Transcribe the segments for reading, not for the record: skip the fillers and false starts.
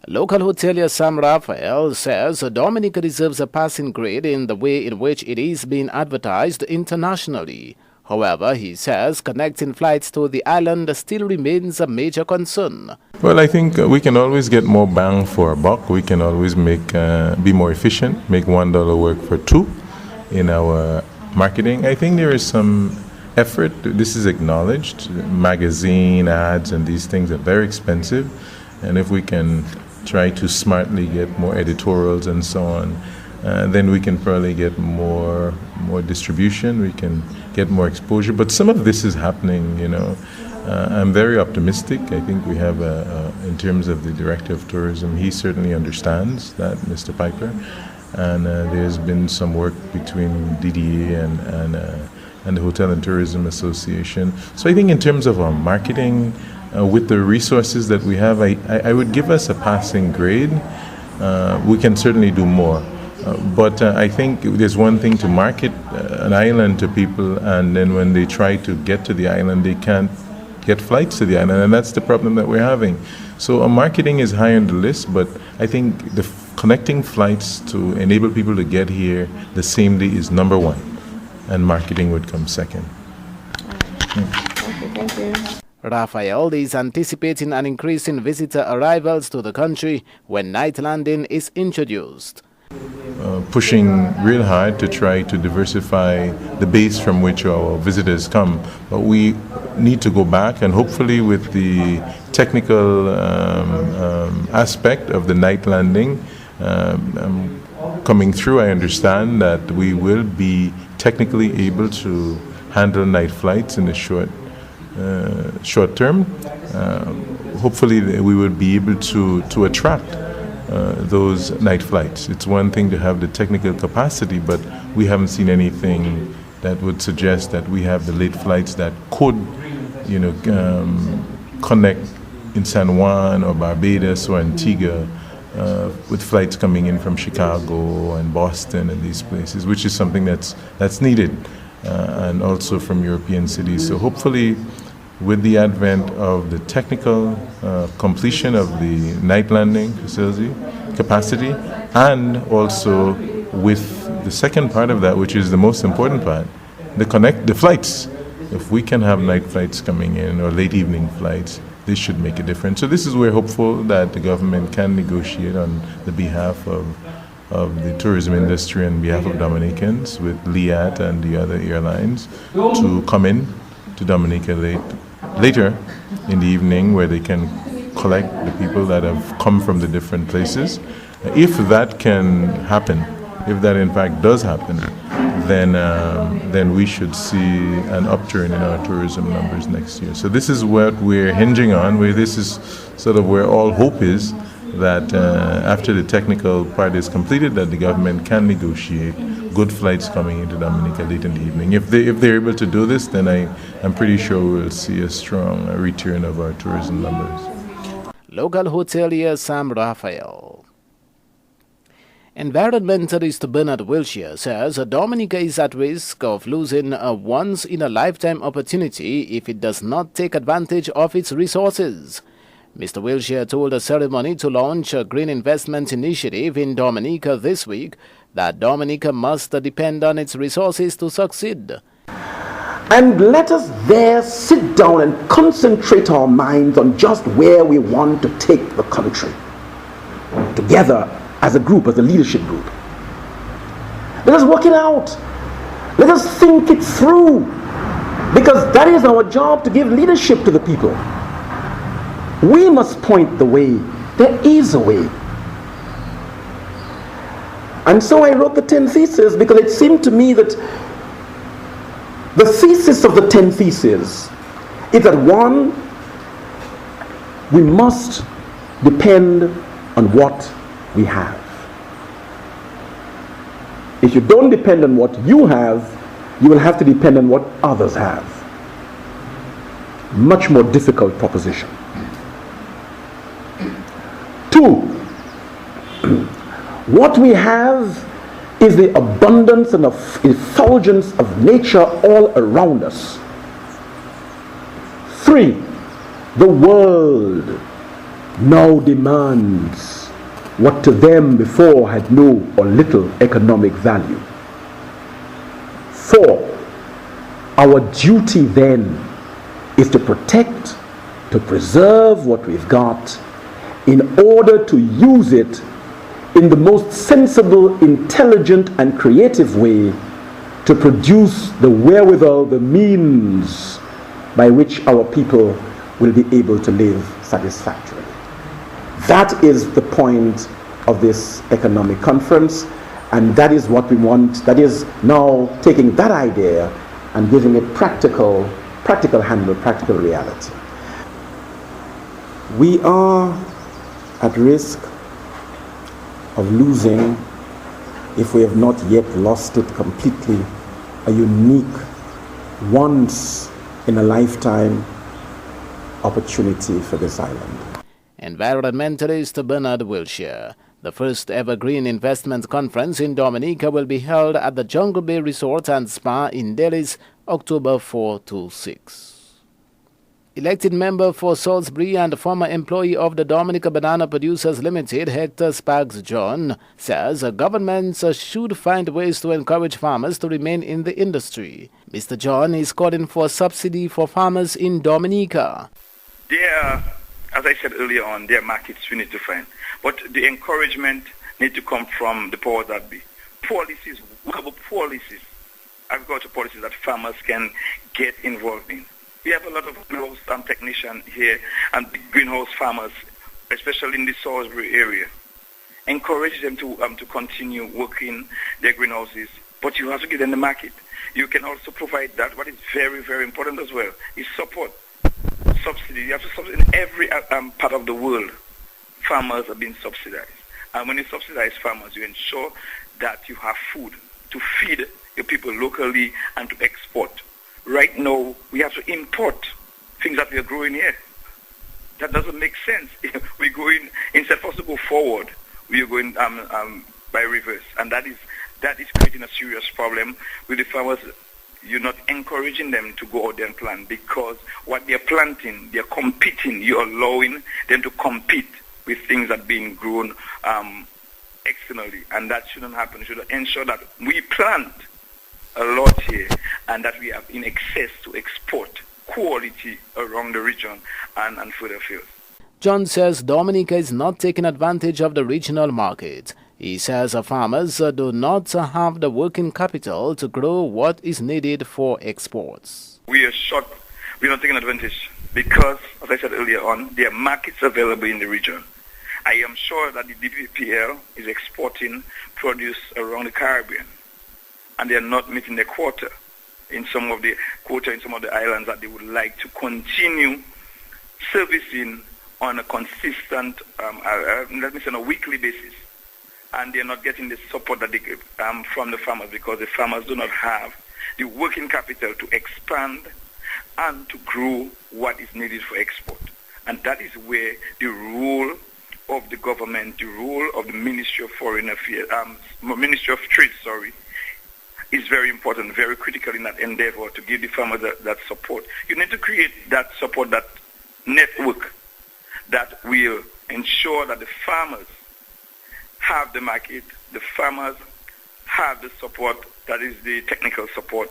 Local hotelier Sam Raphael says Dominica deserves a passing grade in the way in which it is being advertised internationally. However, he says connecting flights to the island still remains a major concern. Well, I think we can always get more bang for a buck. We can always be more efficient, make $1 work for two in our marketing. I think there is some effort. This is acknowledged. Magazine ads and these things are very expensive. And if we can try to smartly get more editorials and so on, then we can probably get more distribution. We can get more exposure. But some of this is happening, you know. I'm very optimistic. I think we have, in terms of the Director of Tourism, he certainly understands that, Mr. Piper. And there's been some work between DDA and the Hotel and Tourism Association. So I think in terms of our marketing, with the resources that we have, I would give us a passing grade. We can certainly do more. But I think there's one thing to market an island to people, and then when they try to get to the island, they can't get flights to the island, and that's the problem that we're having. So our marketing is high on the list, but I think the connecting flights to enable people to get here the same day is number one, and marketing would come second. Okay, thank you. Raphael is anticipating an increase in visitor arrivals to the country when night landing is introduced. Pushing real hard to try to diversify the base from which our visitors come. But we need to go back, and hopefully with the technical aspect of the night landing coming through, I understand that we will be technically able to handle night flights in the short term. Hopefully we will be able to attract those night flights. It's one thing to have the technical capacity, but we haven't seen anything that would suggest that we have the late flights that could, you know, connect in San Juan or Barbados or Antigua with flights coming in from Chicago and Boston and these places, which is something that's needed, and also from European cities. So hopefully, with the advent of the technical completion of the night landing facility capacity, and also with the second part of that, which is the most important part, the flights. If we can have night flights coming in or late evening flights, this should make a difference. So this is where hopeful that the government can negotiate on the behalf of the tourism industry and behalf of Dominicans with LIAT and the other airlines to come in to Dominica later in the evening, where they can collect the people that have come from the different places. If that can happen, if that in fact does happen, then we should see an upturn in our tourism numbers next year. So this is what we're hinging on, where this is sort of where all hope is, that after the technical part is completed, that the government can negotiate good flights coming into Dominica late in the evening. If they're able to do this, then I'm pretty sure we'll see a strong return of our tourism numbers. Local hotelier Sam Raphael. Environmentalist Bernard Wilshire says Dominica is at risk of losing a once-in-a-lifetime opportunity if it does not take advantage of its resources. Mr. Wilshire told a ceremony to launch a green investment initiative in Dominica this week that Dominica must depend on its resources to succeed. And let us there sit down and concentrate our minds on just where we want to take the country together as a group, as a leadership group. Let us work it out. Let us think it through, because that is our job, to give leadership to the people. We must point the way. There is a way. And so I wrote the 10 Theses, because it seemed to me that the thesis of the 10 Theses is that, one, we must depend on what we have. If you don't depend on what you have, you will have to depend on what others have. Much more difficult proposition. Two, what we have is the abundance and effulgence of nature all around us. Three, the world now demands what to them before had no or little economic value. 4. Our duty then is to protect, to preserve what we've got in order to use it in the most sensible, intelligent, and creative way to produce the wherewithal, the means by which our people will be able to live satisfactorily. That is the point of this economic conference, and that is what we want. That is now taking that idea and giving it practical handle, practical reality. We are at risk of losing, if we have not yet lost it completely, a unique, once in a lifetime opportunity for this island. Environmentalist Bernard Wilshire. The first ever Green Investment Conference in Dominica will be held at the Jungle Bay Resort and Spa in Delhi's October 4 to 6. Elected member for Salisbury and former employee of the Dominica Banana Producers Limited, Hector Sparks John, says governments should find ways to encourage farmers to remain in the industry. Mr. John is calling for subsidy for farmers in Dominica. As I said earlier on, there are markets we need to find. But the encouragement need to come from the powers that be. Policies, agricultural policies that farmers can get involved in. We have a lot of greenhouse technicians here and greenhouse farmers, especially in the Salisbury area. Encourage them to continue working their greenhouses, but you have to give them the market. You can also provide that. What is very, very important as well is support. Subsidy. You have to subsidize in every part of the world. Farmers are being subsidized. And when you subsidize farmers, you ensure that you have food to feed your people locally and to export. Right now, we have to import things that we are growing here. That doesn't make sense. We're going, instead for us to go forward, we are going by reverse. And that is creating a serious problem with the farmers. You're not encouraging them to go out there and plant, because what they're planting, they're competing. You're allowing them to compete with things that are being grown externally. And that shouldn't happen. We should ensure that we plant a lot here and that we have in excess to export quality around the region and further afield. John says Dominica is not taking advantage of the regional market. He says farmers do not have the working capital to grow what is needed for exports. We are short. We're not taking advantage because, as I said earlier on, there are markets available in the region. I am sure that the DPPL is exporting produce around the Caribbean, and they are not meeting their quota in some of the islands that they would like to continue servicing on a consistent, on a weekly basis. And they're not getting the support that they get from the farmers, because the farmers do not have the working capital to expand and to grow what is needed for export. And that is where the role of the government, the role of the Ministry of Foreign Affairs, Ministry of Trade, is very important, very critical in that endeavor to give the farmers that support. You need to create that support, that network that will ensure that the farmers have the market, the farmers have the support, that is the technical support,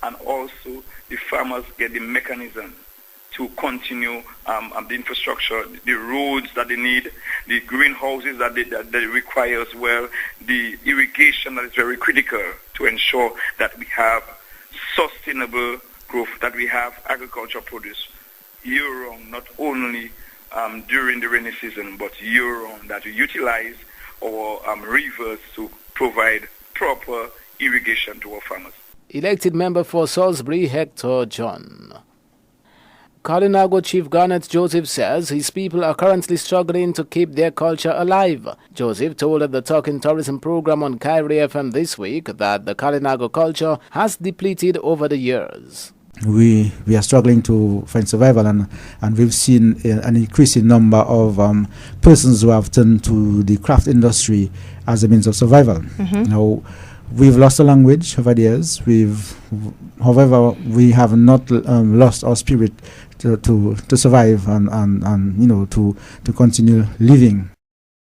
and also the farmers get the mechanism to continue the infrastructure, the roads that they need, the greenhouses that they require as well, the irrigation that is very critical to ensure that we have sustainable growth, that we have agricultural produce year-round, not only during the rainy season, but year-round, that we utilize our rivers to provide proper irrigation to our farmers. Elected member for Salisbury, Hector John. Kalinago Chief Garnet Joseph says his people are currently struggling to keep their culture alive. Joseph told the Talking Tourism program on Kairifm this week that the Kalinago culture has depleted over the years. We are struggling to find survival, and we've seen an increasing number of persons who have turned to the craft industry as a means of survival. Now, We've lost a language over the years. However, we have not lost our spirit to survive and to continue living.